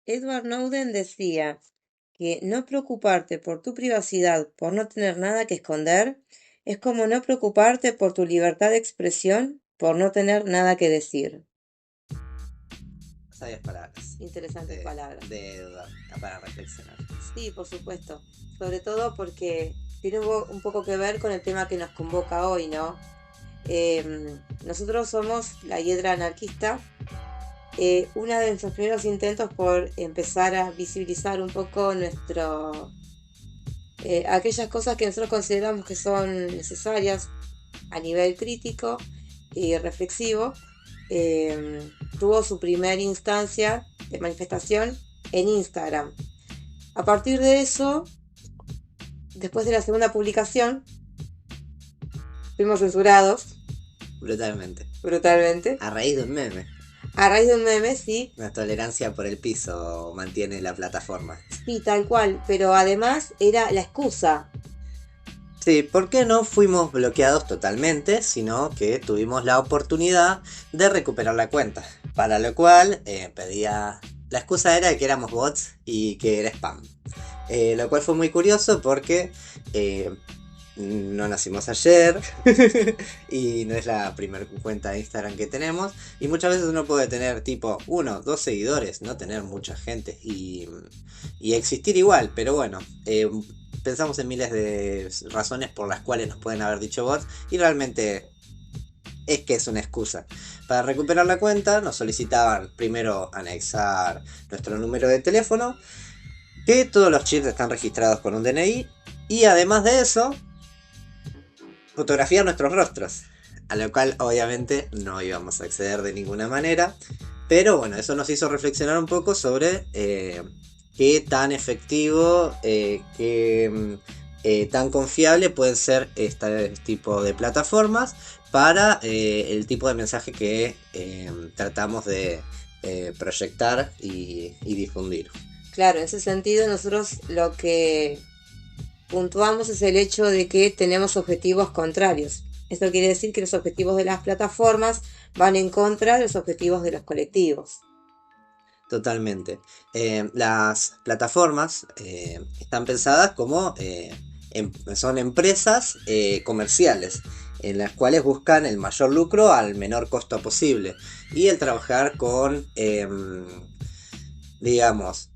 Edward Snowden decía que no preocuparte por tu privacidad por no tener nada que esconder es como no preocuparte por tu libertad de expresión por no tener nada que decir. Sabias palabras Interesantes palabras. de Edward para reflexionar. Sí, por supuesto. Sobre todo porque tiene un poco que ver con el tema que nos convoca hoy, ¿no? Nosotros somos la Hiedra Anarquista. Uno de nuestros primeros intentos por empezar a visibilizar un poco aquellas cosas que nosotros consideramos que son necesarias a nivel crítico y reflexivo, tuvo su primera instancia de manifestación en Instagram. A partir de eso, después de la segunda publicación, fuimos censurados brutalmente. A raíz de un meme. A raíz de un meme, sí. La tolerancia por el piso mantiene la plataforma. Sí, tal cual, pero además era la excusa. Sí, ¿por qué no fuimos bloqueados totalmente? Sino que tuvimos la oportunidad de recuperar la cuenta. Para lo cual pedía... La excusa era que éramos bots y que era spam. Lo cual fue muy curioso porque no nacimos ayer y no es la primera cuenta de Instagram que tenemos. Y muchas veces uno puede tener tipo 1, 2 seguidores, no tener mucha gente y existir igual. Pero bueno, pensamos en miles de razones por las cuales nos pueden haber dicho bots y realmente es que es una excusa. Para recuperar la cuenta nos solicitaban primero anexar nuestro número de teléfono, que todos los chips están registrados con un DNI, y además de eso, fotografiar nuestros rostros, a lo cual obviamente no íbamos a acceder de ninguna manera. Pero bueno, eso nos hizo reflexionar un poco sobre qué tan efectivo, qué tan confiable pueden ser este tipo de plataformas para el tipo de mensaje que tratamos de proyectar y difundir. Claro, en ese sentido nosotros lo que puntuamos es el hecho de que tenemos objetivos contrarios. Esto quiere decir que los objetivos de las plataformas van en contra de los objetivos de los colectivos. Totalmente. Las plataformas están pensadas como son empresas comerciales en las cuales buscan el mayor lucro al menor costo posible, y el trabajar con digamos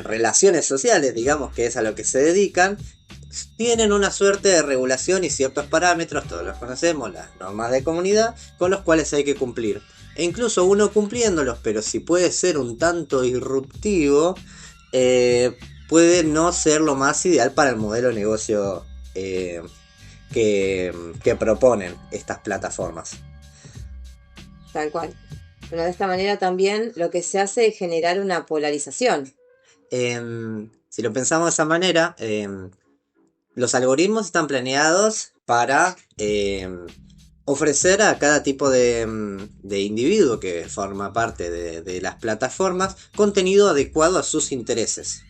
relaciones sociales, digamos que es a lo que se dedican, tienen una suerte de regulación y ciertos parámetros, todos los conocemos, las normas de comunidad, con los cuales hay que cumplir. E incluso uno cumpliéndolos, pero si puede ser un tanto disruptivo, puede no ser lo más ideal para el modelo de negocio que proponen estas plataformas. Tal cual. Bueno, de esta manera también lo que se hace es generar una polarización. Si lo pensamos de esa manera, los algoritmos están planeados para ofrecer a cada tipo de individuo que forma parte de las plataformas contenido adecuado a sus intereses.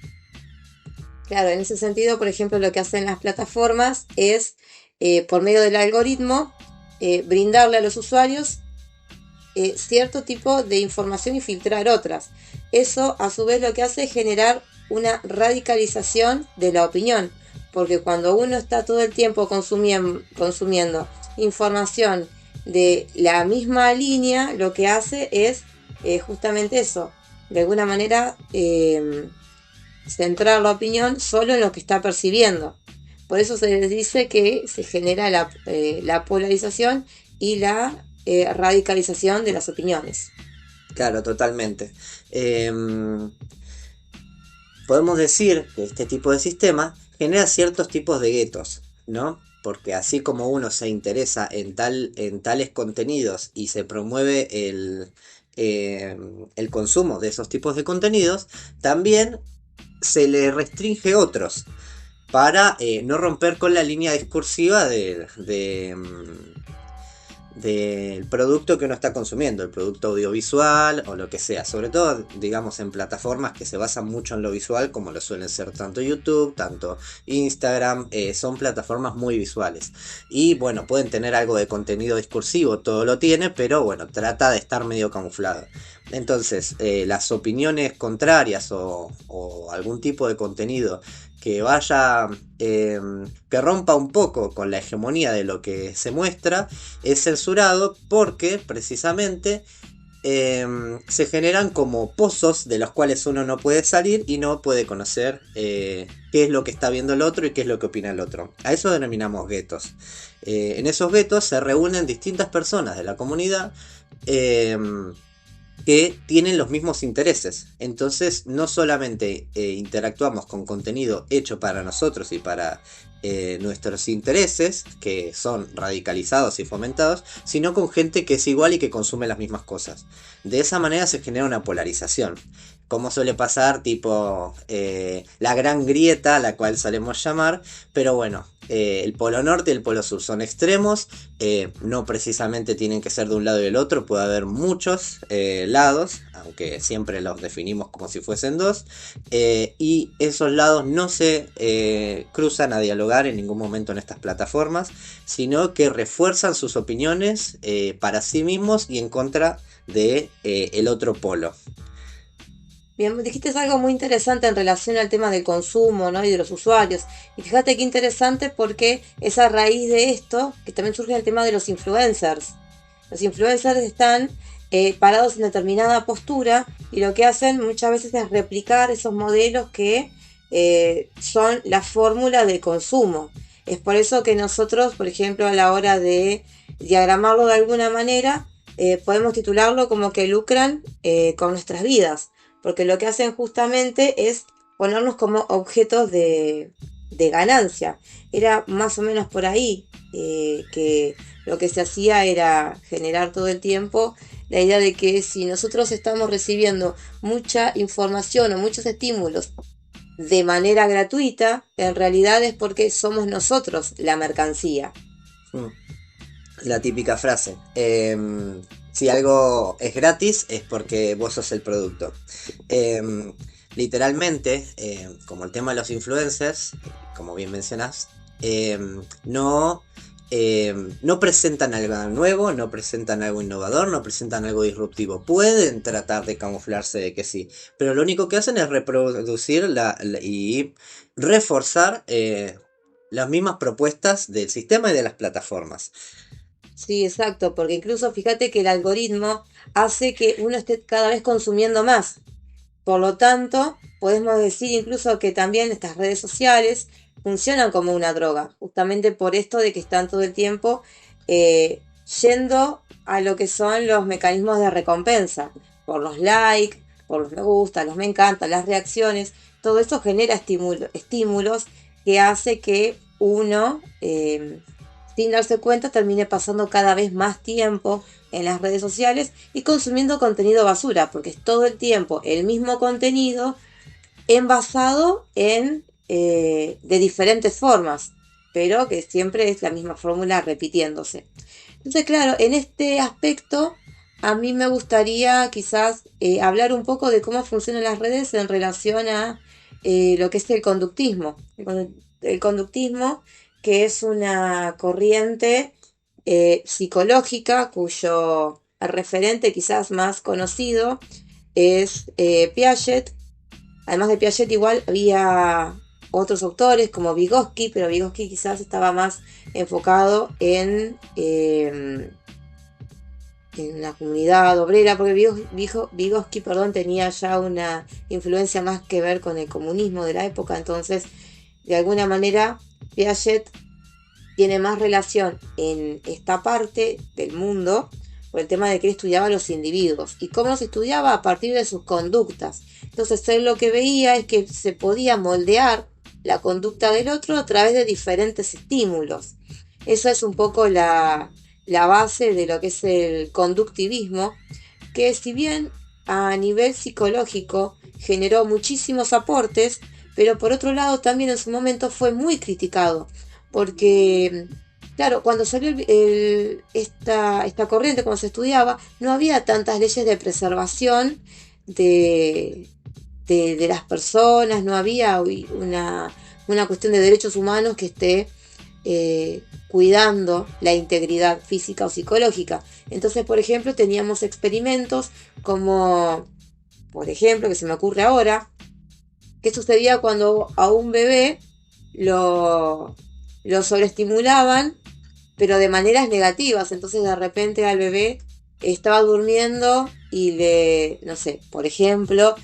Claro, en ese sentido, por ejemplo, lo que hacen las plataformas es, por medio del algoritmo, brindarle a los usuarios cierto tipo de información y filtrar otras. Eso, a su vez, lo que hace es generar una radicalización de la opinión, porque cuando uno está todo el tiempo consumiendo información de la misma línea, lo que hace es justamente eso, de alguna manera centrar la opinión solo en lo que está percibiendo. Por eso se les dice que se genera la polarización y la radicalización de las opiniones. Claro, totalmente. Podemos decir que este tipo de sistema genera ciertos tipos de guetos, ¿no? Porque así como uno se interesa en tales contenidos y se promueve el consumo de esos tipos de contenidos, también se le restringe otros para no romper con la línea discursiva del producto que uno está consumiendo, el producto audiovisual o lo que sea, sobre todo digamos en plataformas que se basan mucho en lo visual, como lo suelen ser tanto YouTube, tanto Instagram, son plataformas muy visuales y bueno, pueden tener algo de contenido discursivo, todo lo tiene, pero bueno, trata de estar medio camuflado. Entonces, las opiniones contrarias o algún tipo de contenido que vaya, que rompa un poco con la hegemonía de lo que se muestra, es censurado porque precisamente se generan como pozos de los cuales uno no puede salir y no puede conocer qué es lo que está viendo el otro y qué es lo que opina el otro. A eso denominamos guetos. En esos guetos se reúnen distintas personas de la comunidad que tienen los mismos intereses. Entonces no solamente interactuamos con contenido hecho para nosotros y para nuestros intereses, que son radicalizados y fomentados, sino con gente que es igual y que consume las mismas cosas. De esa manera se genera una polarización. Como suele pasar, tipo la gran grieta, a la cual solemos llamar, pero bueno, el polo norte y el polo sur son extremos, no precisamente tienen que ser de un lado y del otro, puede haber muchos lados, aunque siempre los definimos como si fuesen dos, y esos lados no se cruzan a dialogar en ningún momento en estas plataformas, sino que refuerzan sus opiniones para sí mismos y en contra de el otro polo. Bien, dijiste algo muy interesante en relación al tema del consumo, ¿no? Y de los usuarios. Y fíjate qué interesante porque es a raíz de esto que también surge el tema de los influencers. Los influencers están parados en determinada postura y lo que hacen muchas veces es replicar esos modelos que son la fórmula de consumo. Es por eso que nosotros, por ejemplo, a la hora de diagramarlo de alguna manera, podemos titularlo como que lucran con nuestras vidas, porque lo que hacen justamente es ponernos como objetos de ganancia. Era más o menos por ahí que lo que se hacía era generar todo el tiempo la idea de que si nosotros estamos recibiendo mucha información o muchos estímulos de manera gratuita, en realidad es porque somos nosotros la mercancía. La típica frase. Si algo es gratis es porque vos sos el producto. Literalmente, como el tema de los influencers, como bien mencionás, no, no presentan algo nuevo, no presentan algo innovador, no presentan algo disruptivo. Pueden tratar de camuflarse de que sí, pero lo único que hacen es reproducir y reforzar las mismas propuestas del sistema y de las plataformas. Sí, exacto, porque incluso fíjate que el algoritmo hace que uno esté cada vez consumiendo más. Por lo tanto, podemos decir incluso que también estas redes sociales funcionan como una droga, justamente por esto de que están todo el tiempo yendo a lo que son los mecanismos de recompensa, por los likes, por los me gusta, los me encanta, las reacciones, todo eso genera estímulos que hace que uno, sin darse cuenta, termine pasando cada vez más tiempo en las redes sociales y consumiendo contenido basura, porque es todo el tiempo el mismo contenido envasado en de diferentes formas, pero que siempre es la misma fórmula repitiéndose. Entonces, claro, en este aspecto a mí me gustaría quizás hablar un poco de cómo funcionan las redes en relación a lo que es el conductismo. El conductismo, que es una corriente psicológica cuyo referente quizás más conocido es Piaget. Además de Piaget igual había otros autores como Vygotsky, pero Vygotsky quizás estaba más enfocado en la comunidad obrera, porque Vygotsky, tenía ya una influencia más que ver con el comunismo de la época, entonces de alguna manera Piaget tiene más relación en esta parte del mundo por el tema de que él estudiaba a los individuos y cómo se estudiaba a partir de sus conductas. Entonces él lo que veía es que se podía moldear la conducta del otro a través de diferentes estímulos. Esa es un poco la base de lo que es el conductivismo, que si bien a nivel psicológico generó muchísimos aportes, pero por otro lado también en su momento fue muy criticado, porque Claro, cuando salió esta corriente, cuando se estudiaba, no había tantas leyes de preservación de, de las personas, no había una cuestión de derechos humanos que esté cuidando la integridad física o psicológica. Entonces, por ejemplo, teníamos experimentos como, por ejemplo, que se me ocurre ahora, qué sucedía cuando a un bebé lo sobreestimulaban, pero de maneras negativas. Entonces de repente al bebé estaba durmiendo y no sé, por ejemplo,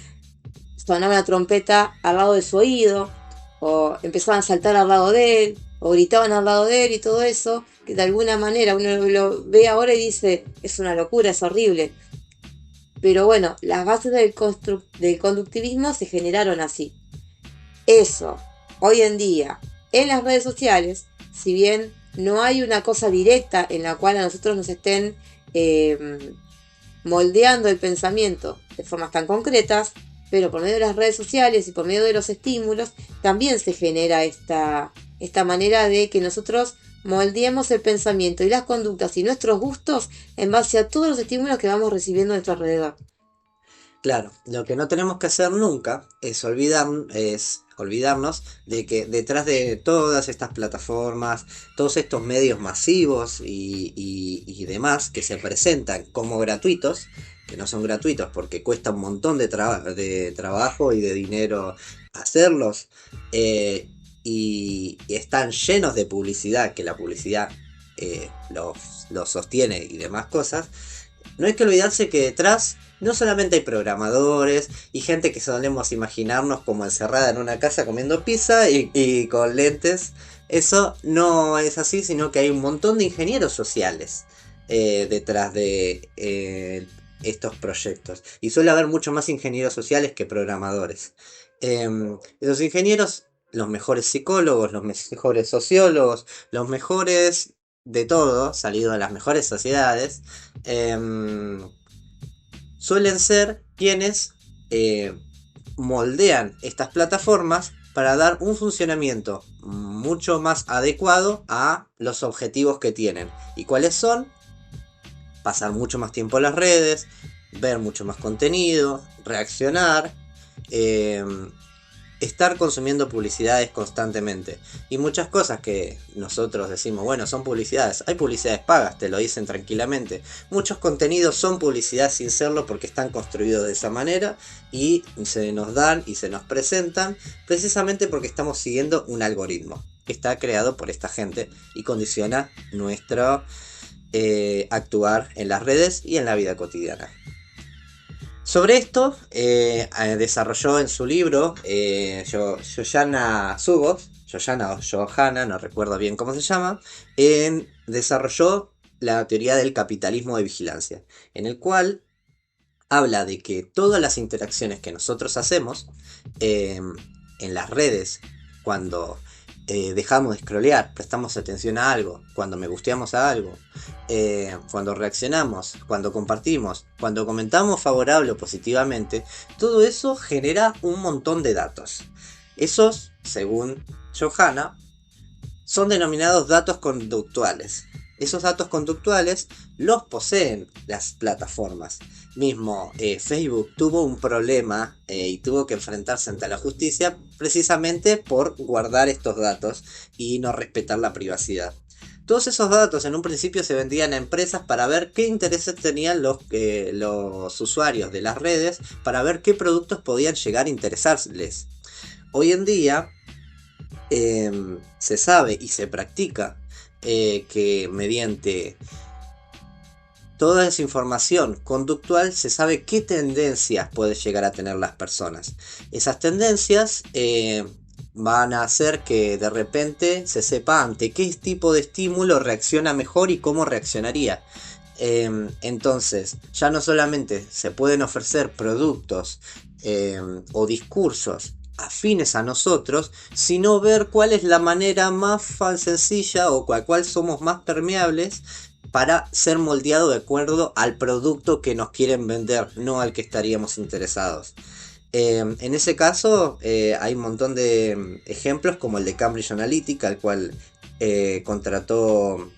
sonaba una trompeta al lado de su oído, o empezaban a saltar al lado de él, o gritaban al lado de él y todo eso, que de alguna manera uno lo ve ahora y dice, es una locura, es horrible. Pero bueno, las bases del conductivismo se generaron así. Eso, hoy en día, en las redes sociales, si bien no hay una cosa directa en la cual a nosotros nos estén moldeando el pensamiento de formas tan concretas, pero por medio de las redes sociales y por medio de los estímulos, también se genera esta manera de que nosotros moldeemos el pensamiento y las conductas y nuestros gustos en base a todos los estímulos que vamos recibiendo a nuestro alrededor. Claro, lo que no tenemos que hacer nunca es olvidarnos de que detrás de todas estas plataformas, todos estos medios masivos y demás que se presentan como gratuitos, que no son gratuitos porque cuesta un montón de trabajo y de dinero hacerlos, y están llenos de publicidad, que la publicidad los sostiene y demás cosas. No hay que olvidarse que detrás no solamente hay programadores y gente que solemos imaginarnos como encerrada en una casa comiendo pizza y con lentes. Eso no es así, sino que hay un montón de ingenieros sociales detrás de estos proyectos. Y suele haber mucho más ingenieros sociales que programadores. Los ingenieros, los mejores psicólogos, los mejores sociólogos, los mejores de todo, salido de las mejores sociedades, suelen ser quienes moldean estas plataformas para dar un funcionamiento mucho más adecuado a los objetivos que tienen. ¿Y cuáles son? Pasar mucho más tiempo en las redes, ver mucho más contenido, reaccionar, estar consumiendo publicidades constantemente. Y muchas cosas que nosotros decimos, bueno, son publicidades. Hay publicidades pagas, te lo dicen tranquilamente. Muchos contenidos son publicidad sin serlo porque están construidos de esa manera y se nos dan y se nos presentan precisamente porque estamos siguiendo un algoritmo que está creado por esta gente y condiciona nuestro actuar en las redes y en la vida cotidiana. Sobre esto desarrolló en su libro Shoshana Zuboff, Shoshana o Johanna, no recuerdo bien cómo se llama, desarrolló la teoría del capitalismo de vigilancia, en el cual habla de que todas las interacciones que nosotros hacemos en las redes, cuando dejamos de scrollear, prestamos atención a algo, cuando me gusteamos a algo, cuando reaccionamos, cuando compartimos, cuando comentamos favorable o positivamente, todo eso genera un montón de datos. Esos, según Johanna, son denominados datos conductuales. Esos datos conductuales los poseen las plataformas. Mismo Facebook tuvo un problema y tuvo que enfrentarse ante la justicia precisamente por guardar estos datos y no respetar la privacidad. Todos esos datos en un principio se vendían a empresas para ver qué intereses tenían los usuarios de las redes, para ver qué productos podían llegar a interesarles. Hoy en día se sabe y se practica que mediante toda esa información conductual se sabe qué tendencias pueden llegar a tener las personas. Esas tendencias van a hacer que de repente se sepa ante qué tipo de estímulo reacciona mejor y cómo reaccionaría. Entonces, ya no solamente se pueden ofrecer productos o discursos afines a nosotros, sino ver cuál es la manera más sencilla o cuál somos más permeables para ser moldeado de acuerdo al producto que nos quieren vender, no al que estaríamos interesados. En ese caso hay un montón de ejemplos como el de Cambridge Analytica, al cual contrató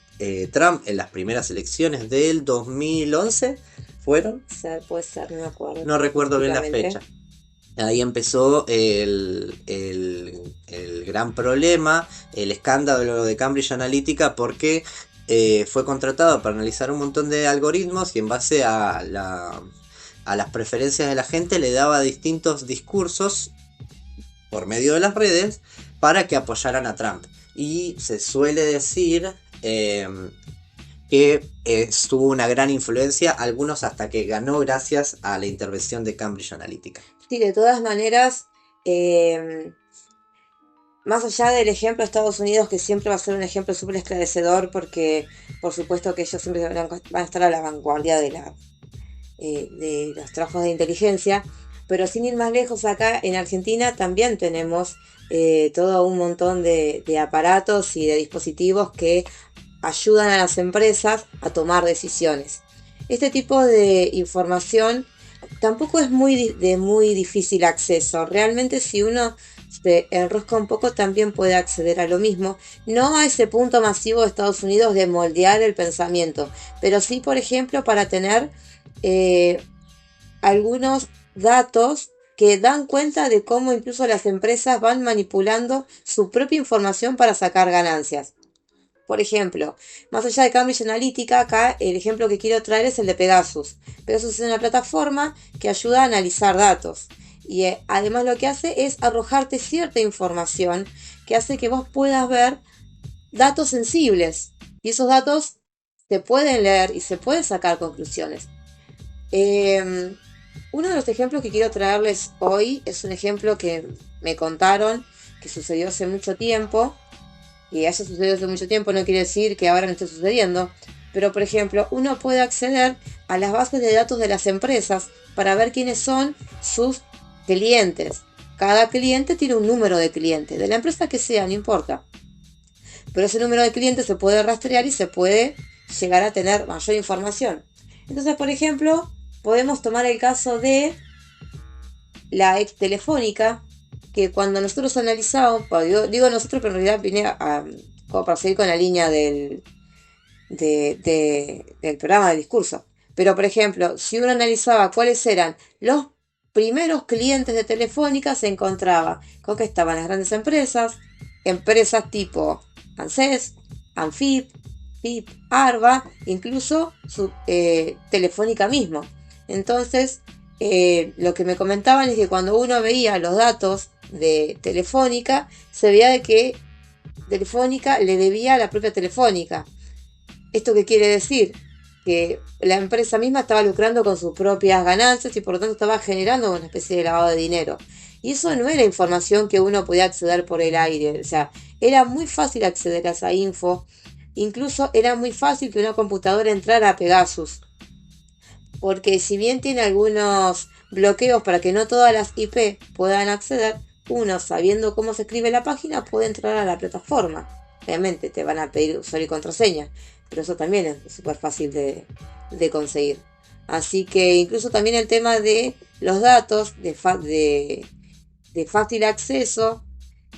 Trump en las primeras elecciones del 2011, ¿fueron? Puede ser, no me acuerdo. No recuerdo bien la fecha. Ahí empezó el gran problema, el escándalo de Cambridge Analytica, porque fue contratado para analizar un montón de algoritmos y en base a las preferencias de la gente le daba distintos discursos por medio de las redes para que apoyaran a Trump. Y se suele decir que tuvo una gran influencia, algunos hasta que ganó gracias a la intervención de Cambridge Analytica. Sí, de todas maneras, más allá del ejemplo de Estados Unidos, que siempre va a ser un ejemplo súper esclarecedor, porque por supuesto que ellos siempre van a estar a la vanguardia de los trabajos de inteligencia, pero sin ir más lejos, acá en Argentina también tenemos todo un montón de aparatos y de dispositivos que ayudan a las empresas a tomar decisiones. Este tipo de información tampoco es de muy difícil acceso. Realmente si uno se enrosca un poco también puede acceder a lo mismo. No a ese punto masivo de Estados Unidos de moldear el pensamiento, pero sí, por ejemplo, para tener algunos datos que dan cuenta de cómo incluso las empresas van manipulando su propia información para sacar ganancias. Por ejemplo, más allá de Cambridge Analytica, acá el ejemplo que quiero traer es el de Pegasus. Pegasus es una plataforma que ayuda a analizar datos. Y además lo que hace es arrojarte cierta información que hace que vos puedas ver datos sensibles. Y esos datos se pueden leer y se pueden sacar conclusiones. Uno de los ejemplos que quiero traerles hoy es un ejemplo que me contaron que sucedió hace mucho tiempo. Y haya sucedido hace mucho tiempo no quiere decir que ahora no esté sucediendo, pero por ejemplo, uno puede acceder a las bases de datos de las empresas para ver quiénes son sus clientes. Cada cliente tiene un número de clientes, de la empresa que sea, no importa. Pero ese número de clientes se puede rastrear y se puede llegar a tener mayor información. Entonces, por ejemplo, podemos tomar el caso de la ex Telefónica, que cuando nosotros analizamos, digo nosotros, pero en realidad vine como para seguir con la línea del programa de discurso. Pero, por ejemplo, si uno analizaba cuáles eran los primeros clientes de Telefónica, se encontraba con que estaban las grandes empresas tipo ANSES, ANFIP, PIP, ARBA, incluso Telefónica mismo. Entonces, lo que me comentaban es que cuando uno veía los datos de Telefónica, se veía de que Telefónica le debía a la propia Telefónica. ¿Esto qué quiere decir? Que la empresa misma estaba lucrando con sus propias ganancias y por lo tanto estaba generando una especie de lavado de dinero. Y eso no era información que uno podía acceder por el aire. O sea, era muy fácil acceder a esa info. Incluso era muy fácil que una computadora entrara a Pegasus. Porque si bien tiene algunos bloqueos para que no todas las IP puedan acceder, uno, sabiendo cómo se escribe la página, puede entrar a la plataforma. Obviamente te van a pedir usuario y contraseña, pero eso también es súper fácil de conseguir. Así que incluso también el tema de los datos de fácil acceso,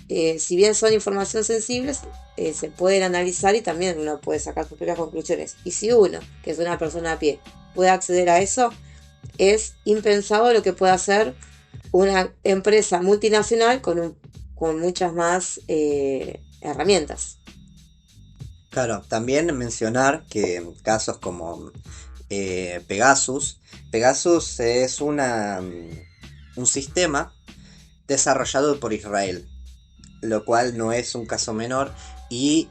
si bien son información sensibles, se pueden analizar y también uno puede sacar sus propias conclusiones. Y si uno, que es una persona a pie, puede acceder a eso, es impensado lo que puede hacer una empresa multinacional con muchas más herramientas. Claro, también mencionar que casos como Pegasus es un sistema desarrollado por Israel, lo cual no es un caso menor y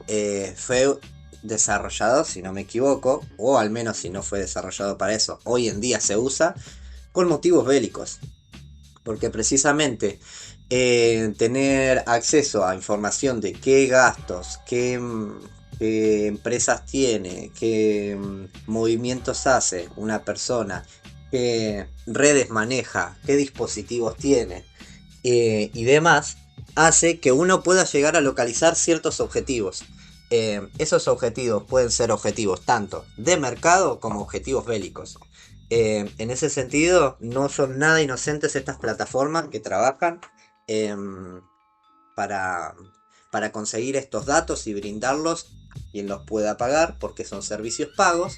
fue desarrollado, si no me equivoco, o al menos si no fue desarrollado para eso, hoy en día se usa con motivos bélicos, porque precisamente tener acceso a información de qué gastos, qué empresas tiene, qué movimientos hace una persona, qué redes maneja, qué dispositivos tiene y demás, hace que uno pueda llegar a localizar ciertos objetivos. Esos objetivos pueden ser objetivos tanto de mercado como objetivos bélicos. En ese sentido, no son nada inocentes estas plataformas que trabajan para para conseguir estos datos y brindarlos quien los pueda pagar, porque son servicios pagos.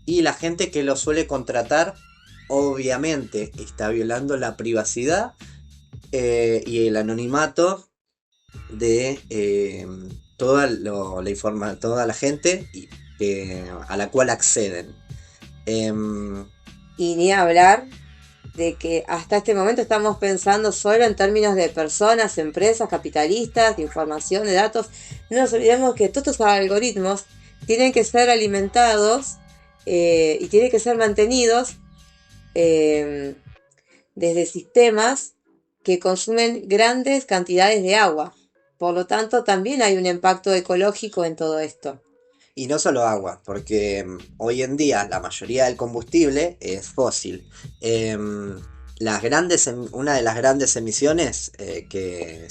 Y la gente que lo suele contratar, obviamente, está violando la privacidad y el anonimato de toda la gente a la cual acceden. Y ni hablar de que hasta este momento estamos pensando solo en términos de personas, empresas, capitalistas, de información, de datos. No nos olvidemos que todos estos algoritmos tienen que ser alimentados y tienen que ser mantenidos desde sistemas que consumen grandes cantidades de agua. Por lo tanto, también hay un impacto ecológico en todo esto. Y no solo agua, porque hoy en día la mayoría del combustible es fósil. Una de las grandes emisiones de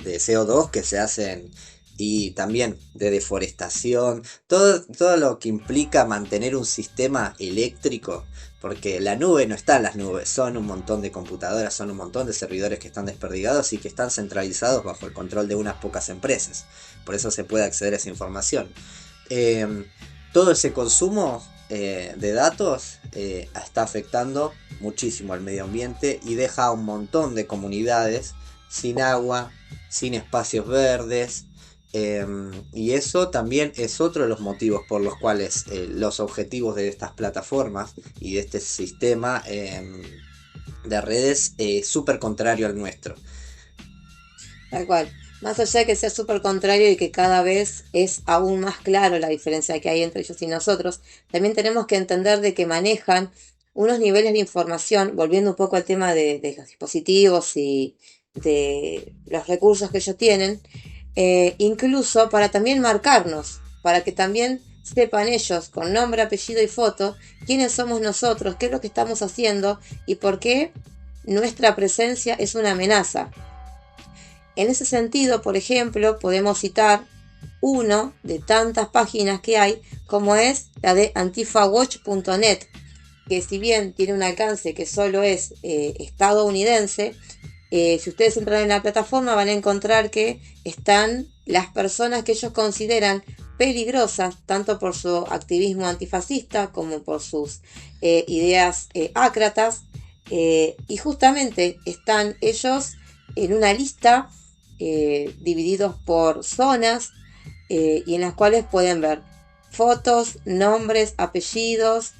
CO2 que se hacen, y también de deforestación, todo lo que implica mantener un sistema eléctrico, porque la nube no está en las nubes, son un montón de computadoras, son un montón de servidores que están desperdigados y que están centralizados bajo el control de unas pocas empresas. Por eso se puede acceder a esa información. Todo ese consumo de datos está afectando muchísimo al medio ambiente y deja a un montón de comunidades sin agua, sin espacios verdes, y eso también es otro de los motivos por los cuales los objetivos de estas plataformas y de este sistema de redes es súper contrario al nuestro. Tal cual. Más allá de que sea súper contrario y que cada vez es aún más claro la diferencia que hay entre ellos y nosotros, también tenemos que entender de que manejan unos niveles de información, volviendo un poco al tema de los dispositivos y de los recursos que ellos tienen, incluso para también marcarnos, para que también sepan ellos con nombre, apellido y foto quiénes somos nosotros, qué es lo que estamos haciendo y por qué nuestra presencia es una amenaza. En ese sentido, por ejemplo, podemos citar uno de tantas páginas que hay, como es la de antifawatch.net, que si bien tiene un alcance que solo es estadounidense, si ustedes entran en la plataforma van a encontrar que están las personas que ellos consideran peligrosas, tanto por su activismo antifascista como por sus ideas ácratas, y justamente están ellos en una lista divididos por zonas y en las cuales pueden ver fotos, nombres, apellidos,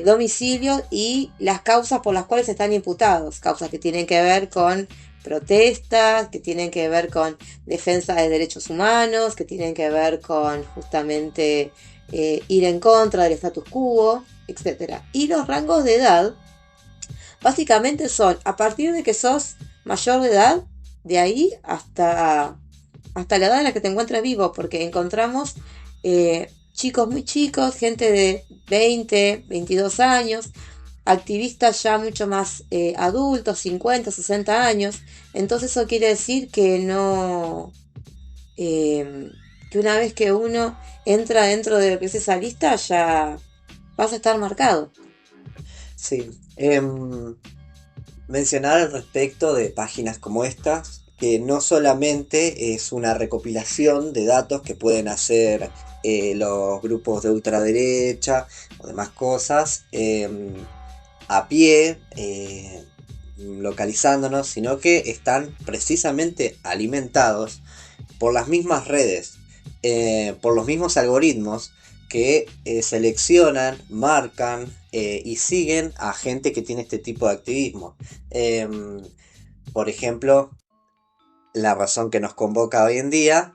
domicilios y las causas por las cuales están imputados, causas que tienen que ver con protestas, que tienen que ver con defensa de derechos humanos, que tienen que ver con justamente ir en contra del status quo, etc. Y los rangos de edad básicamente son a partir de que sos mayor de edad, de ahí hasta la edad en la que te encuentres vivo, porque encontramos chicos muy chicos, gente de 20, 22 años, activistas ya mucho más adultos, 50, 60 años. Entonces eso quiere decir que no, que una vez que uno entra dentro de lo que es esa lista, ya vas a estar marcado. Sí. Mencionar al respecto de páginas como estas, que no solamente es una recopilación de datos que pueden hacer los grupos de ultraderecha o demás cosas a pie, localizándonos, sino que están precisamente alimentados por las mismas redes, por los mismos algoritmos que seleccionan, marcan y siguen a gente que tiene este tipo de activismo. Por ejemplo, la razón que nos convoca hoy en día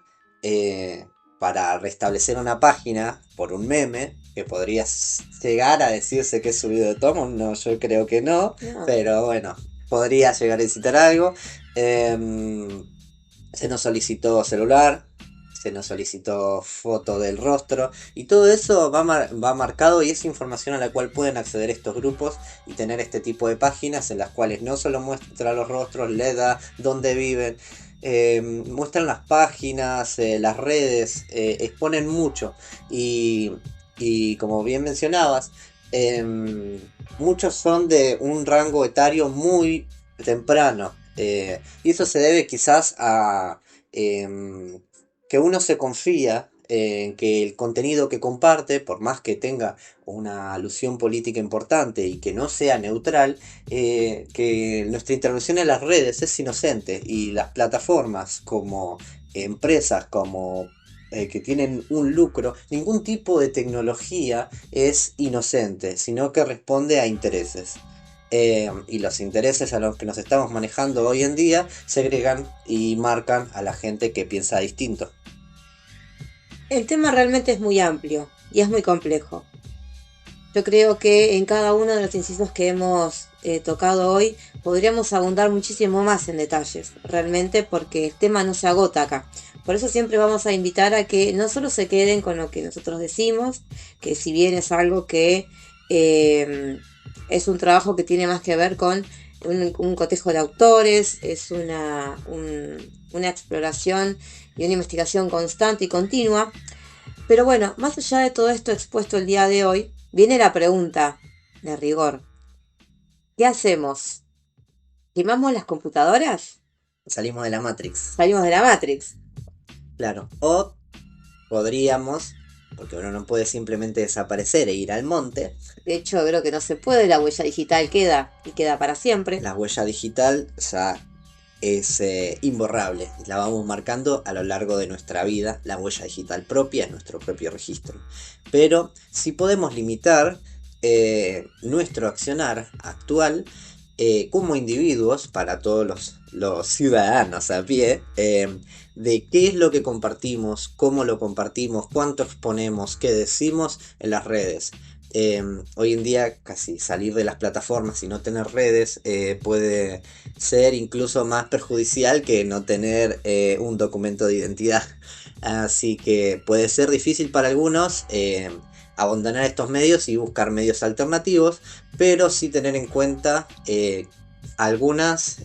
para restablecer una página por un meme, que podría llegar a decirse que es subido de tono, no, yo creo que no, pero bueno, podría llegar a incitar algo. Se nos solicitó celular, se nos solicitó foto del rostro y todo eso va marcado y es información a la cual pueden acceder estos grupos y tener este tipo de páginas en las cuales no solo muestra los rostros, la edad, dónde viven, muestran las páginas, las redes, exponen mucho y como bien mencionabas, muchos son de un rango etario muy temprano. Y eso se debe quizás a que uno se confía en que el contenido que comparte, por más que tenga una alusión política importante y que no sea neutral, que nuestra intervención en las redes es inocente y las plataformas como empresas, como que tienen un lucro, ningún tipo de tecnología es inocente, sino que responde a intereses. Y los intereses a los que nos estamos manejando hoy en día segregan y marcan a la gente que piensa distinto. El tema realmente es muy amplio y es muy complejo. Yo creo que en cada uno de los incisos que hemos tocado hoy podríamos abundar muchísimo más en detalles, realmente porque el tema no se agota acá. Por eso siempre vamos a invitar a que no solo se queden con lo que nosotros decimos, que si bien es algo que es un trabajo que tiene más que ver con un cotejo de autores, es una exploración y una investigación constante y continua. Pero bueno, más allá de todo esto expuesto el día de hoy, viene la pregunta de rigor. ¿Qué hacemos? ¿Quemamos las computadoras? Salimos de la Matrix, ¿Salimos de la Matrix? claro. O podríamos, porque uno no puede simplemente desaparecer e ir al monte, De hecho, creo que no se puede, la huella digital queda y queda para siempre. la huella digital ya es imborrable. La vamos marcando a lo largo de nuestra vida. La huella digital propia es nuestro propio registro. Pero si podemos limitar nuestro accionar actual como individuos, para todos los ciudadanos a pie, de qué es lo que compartimos, cómo lo compartimos, cuánto exponemos, qué decimos en las redes. Hoy en día casi salir de las plataformas y no tener redes puede ser incluso más perjudicial que no tener un documento de identidad. Así que puede ser difícil para algunos abandonar estos medios y buscar medios alternativos, pero sí tener en cuenta algunas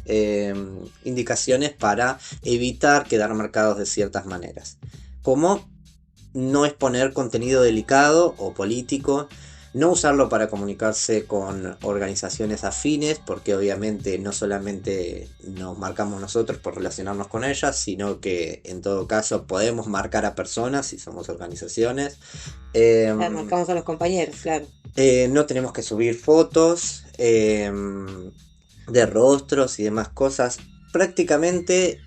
indicaciones para evitar quedar marcados de ciertas maneras. Como no exponer contenido delicado o político, no usarlo para comunicarse con organizaciones afines, porque obviamente no solamente nos marcamos nosotros por relacionarnos con ellas, sino que en todo caso podemos marcar a personas si somos organizaciones. Marcamos a los compañeros, claro. No tenemos que subir fotos de rostros y demás cosas. Prácticamente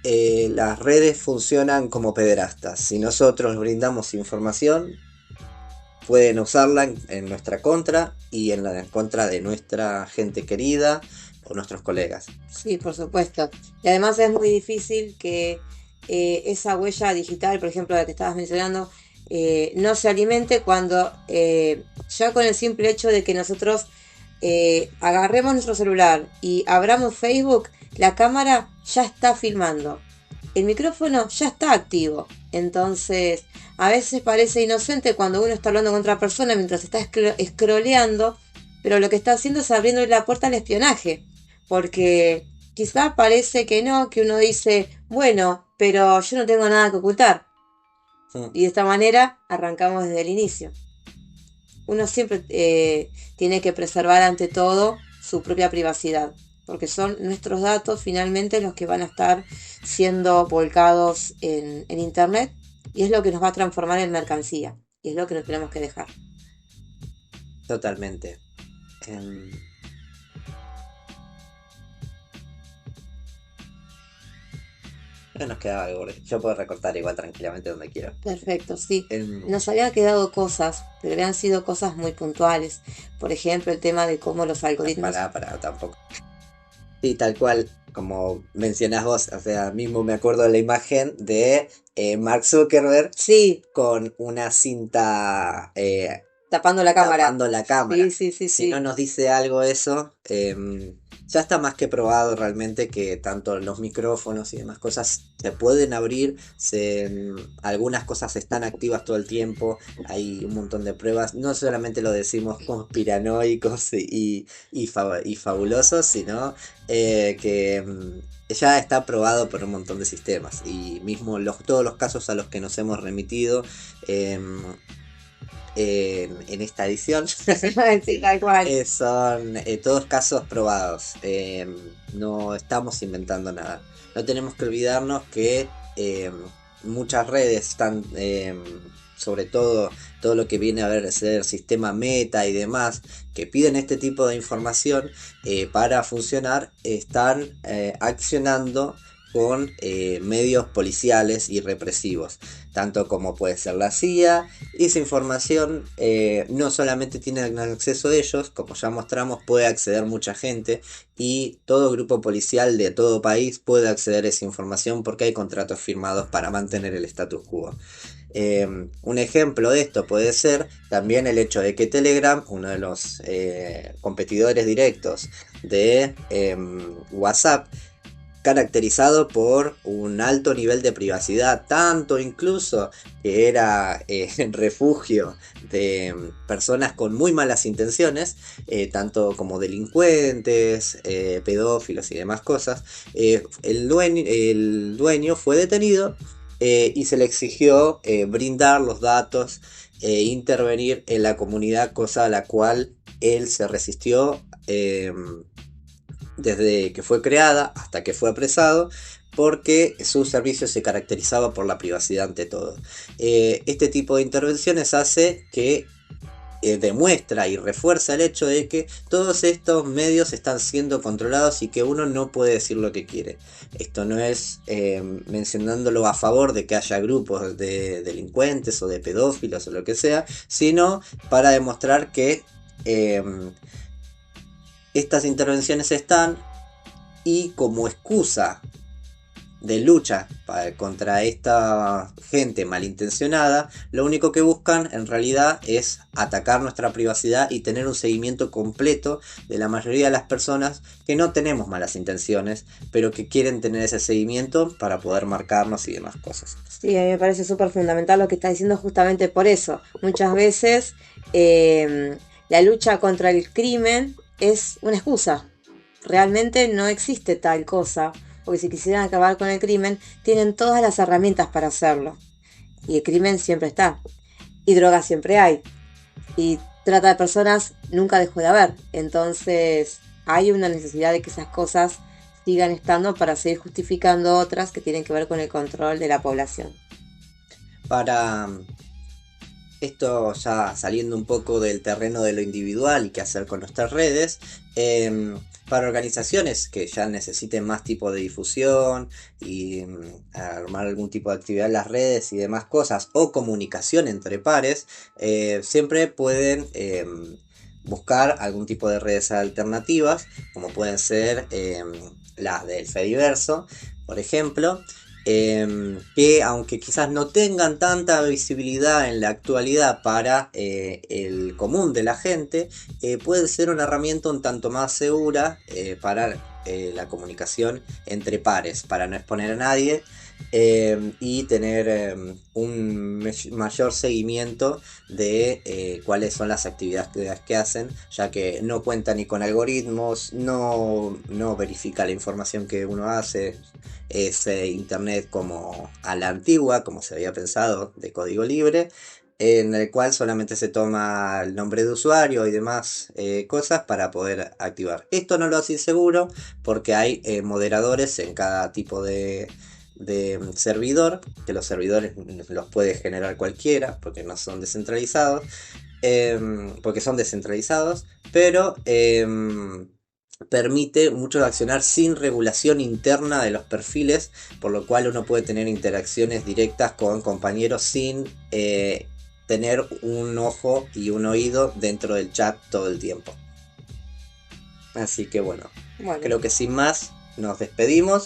las redes funcionan como pederastas. Si nosotros brindamos información, pueden usarla en nuestra contra y en contra de nuestra gente querida o nuestros colegas. Sí, por supuesto. Y además es muy difícil que esa huella digital, por ejemplo, la que estabas mencionando, no se alimente cuando ya con el simple hecho de que nosotros agarremos nuestro celular y abramos Facebook, la cámara ya está filmando. El micrófono ya está activo. Entonces, a veces parece inocente cuando uno está hablando con otra persona mientras está scrolleando, pero lo que está haciendo es abriendo la puerta al espionaje. Porque quizá parece que no, que uno dice, bueno, pero yo no tengo nada que ocultar. Y de esta manera arrancamos desde el inicio. Uno siempre tiene que preservar ante todo su propia privacidad, porque son nuestros datos finalmente los que van a estar siendo volcados en internet y es lo que nos va a transformar en mercancía y es lo que no tenemos que dejar. Totalmente. No nos quedaba algo. Yo puedo recortar igual tranquilamente donde quiera. Perfecto, sí. Nos habían quedado cosas, pero habían sido cosas muy puntuales. Por ejemplo, el tema de cómo los algoritmos... Para, tampoco. Sí, tal cual, como mencionás vos, o sea, mismo me acuerdo de la imagen de Mark Zuckerberg, sí, con una cinta tapando la cámara. Tapando la cámara. Sí. Si no nos dice algo eso, ya está más que probado realmente que tanto los micrófonos y demás cosas se pueden abrir, algunas cosas están activas todo el tiempo, hay un montón de pruebas, no solamente lo decimos conspiranoicos y fabulosos, sino que ya está probado por un montón de sistemas y mismo todos los casos a los que nos hemos remitido en esta edición. Sí, tal cual. Son todos casos probados. No estamos inventando nada. No tenemos que olvidarnos que muchas redes están, sobre todo lo que viene a ver ser sistema meta y demás, que piden este tipo de información para funcionar, están accionando con medios policiales y represivos, tanto como puede ser la CIA. Y esa información no solamente tienen acceso a ellos, como ya mostramos, puede acceder mucha gente, y todo grupo policial de todo país puede acceder a esa información porque hay contratos firmados para mantener el status quo. Un ejemplo de esto puede ser también el hecho de que Telegram, uno de los competidores directos de WhatsApp, caracterizado por un alto nivel de privacidad, tanto incluso que era refugio de personas con muy malas intenciones, tanto como delincuentes, pedófilos y demás cosas. El dueño fue detenido y se le exigió brindar los datos e intervenir en la comunidad, cosa a la cual él se resistió desde que fue creada hasta que fue apresado, porque su servicio se caracterizaba por la privacidad ante todo. Este tipo de intervenciones hace que demuestra y refuerza el hecho de que todos estos medios están siendo controlados y que uno no puede decir lo que quiere. Esto no es mencionándolo a favor de que haya grupos de delincuentes o de pedófilos o lo que sea, sino para demostrar que estas intervenciones están, y como excusa de lucha contra esta gente malintencionada, lo único que buscan en realidad es atacar nuestra privacidad y tener un seguimiento completo de la mayoría de las personas que no tenemos malas intenciones, pero que quieren tener ese seguimiento para poder marcarnos y demás cosas. Sí, a mí me parece súper fundamental lo que está diciendo justamente por eso. Muchas veces la lucha contra el crimen es una excusa. Realmente no existe tal cosa, porque si quisieran acabar con el crimen, tienen todas las herramientas para hacerlo. Y el crimen siempre está. Y drogas siempre hay. Y trata de personas nunca dejó de haber. Entonces hay una necesidad de que esas cosas sigan estando para seguir justificando otras que tienen que ver con el control de la población. Para esto, ya saliendo un poco del terreno de lo individual y qué hacer con nuestras redes, para organizaciones que ya necesiten más tipo de difusión y armar algún tipo de actividad en las redes y demás cosas, o comunicación entre pares, siempre pueden buscar algún tipo de redes alternativas, como pueden ser las del Fediverso, por ejemplo, que aunque quizás no tengan tanta visibilidad en la actualidad para el común de la gente, puede ser una herramienta un tanto más segura para la comunicación entre pares, para no exponer a nadie y tener un mayor seguimiento de cuáles son las actividades que hacen, ya que no cuenta ni con algoritmos, no verifica la información que uno hace. Es internet como a la antigua, como se había pensado, de código libre, en el cual solamente se toma el nombre de usuario y demás cosas para poder activar. Esto no lo hace inseguro porque hay moderadores en cada tipo de servidor, que los servidores los puede generar cualquiera porque no son descentralizados, porque son descentralizados, pero permite mucho accionar sin regulación interna de los perfiles, por lo cual uno puede tener interacciones directas con compañeros sin tener un ojo y un oído dentro del chat todo el tiempo. Así que bueno, creo que sin más nos despedimos.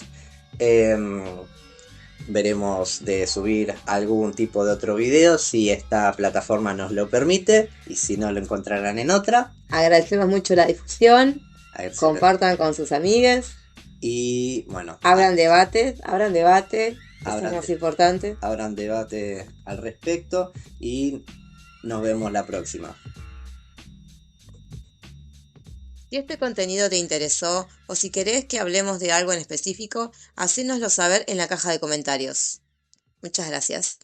Veremos de subir algún tipo de otro video si esta plataforma nos lo permite, y si no, lo encontrarán en otra. Agradecemos mucho la difusión. Compartan con sus amigues. Y bueno, abran debate. Esto es más importante. Abran debate al respecto y nos vemos la próxima. Si este contenido te interesó o si querés que hablemos de algo en específico, hacénoslo saber en la caja de comentarios. Muchas gracias.